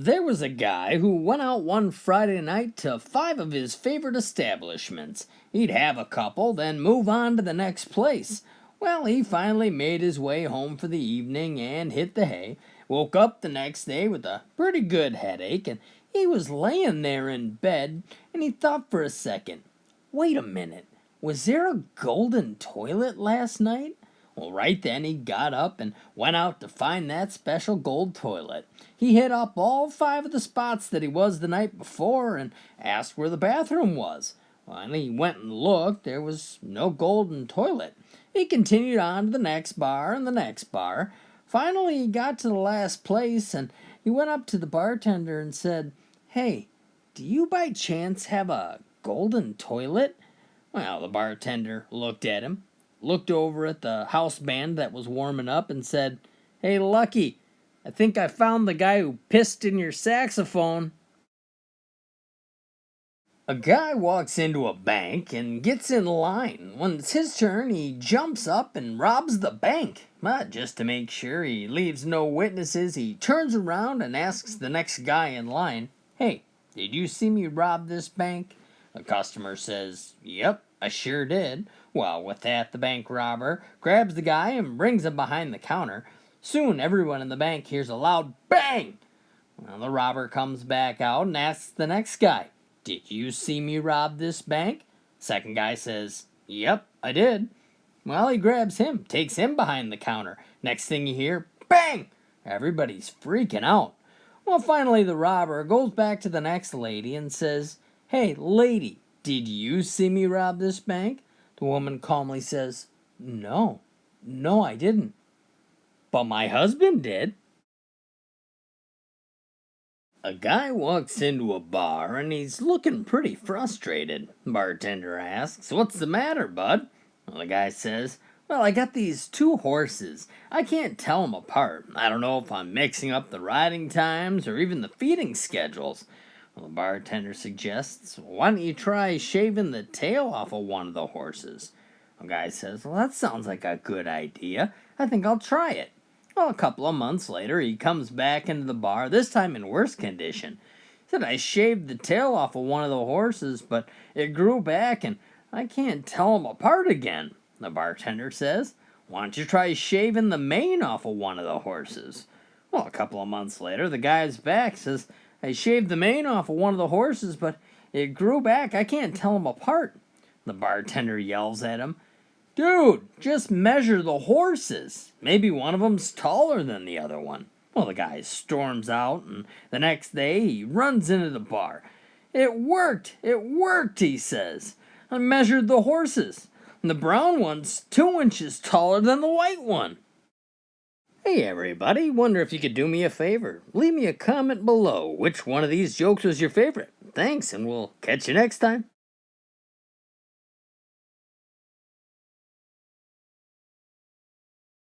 There was a guy who went out one Friday night to 5 of his favorite establishments. He'd have a couple, then move on to the next place. Well, he finally made his way home for the evening and hit the hay. Woke up the next day with a pretty good headache, and he was laying there in bed, and he thought for a second, wait a minute, was there a golden toilet last night? Well, right then he got up and went out to find that special gold toilet. He hit up all 5 of the spots that he was the night before and asked where the bathroom was. When he went and looked, there was no golden toilet. He continued on to the next bar and the next bar. Finally, he got to the last place and he went up to the bartender and said, "Hey, do you by chance have a golden toilet?" Well, the bartender looked at him, looked over at the house band that was warming up, and said, "Hey, Lucky, I think I found the guy who pissed in your saxophone." A guy walks into a bank and gets in line. When it's his turn, he jumps up and robs the bank. But just to make sure he leaves no witnesses, he turns around and asks the next guy in line, "Hey, did you see me rob this bank?" The customer says, "Yep, I sure did." Well, with that, the bank robber grabs the guy and brings him behind the counter. Soon, everyone in the bank hears a loud bang. Well, the robber comes back out and asks the next guy, "Did you see me rob this bank?" Second guy says, "Yep, I did." Well, he grabs him, takes him behind the counter. Next thing you hear, bang! Everybody's freaking out. Well, finally, the robber goes back to the next lady and says, "Hey, lady, did you see me rob this bank?" The woman calmly says, No, I didn't." "But my husband did." A guy walks into a bar and he's looking pretty frustrated. Bartender asks, "What's the matter, bud?" Well, the guy says, "Well, I got these 2 horses. I can't tell them apart. I don't know if I'm mixing up the riding times or even the feeding schedules." Well, the bartender suggests, "Why don't you try shaving the tail off of one of the horses?" The guy says, "Well, that sounds like a good idea. I think I'll try it." Well, a couple of months later, he comes back into the bar, this time in worse condition. He said, "I shaved the tail off of one of the horses, but it grew back and I can't tell them apart again." The bartender says, "Why don't you try shaving the mane off of one of the horses?" Well, a couple of months later, the guy's back, says, "I shaved the mane off of one of the horses, but it grew back. I can't tell them apart." The bartender yells at him, "Dude, just measure the horses. Maybe one of them's taller than the other one." Well, the guy storms out, and the next day he runs into the bar. It worked, he says. "I measured the horses, and the brown one's 2 inches taller than the white one." Hey everybody, wonder if you could do me a favor. Leave me a comment below. Which one of these jokes was your favorite? Thanks, and we'll catch you next time.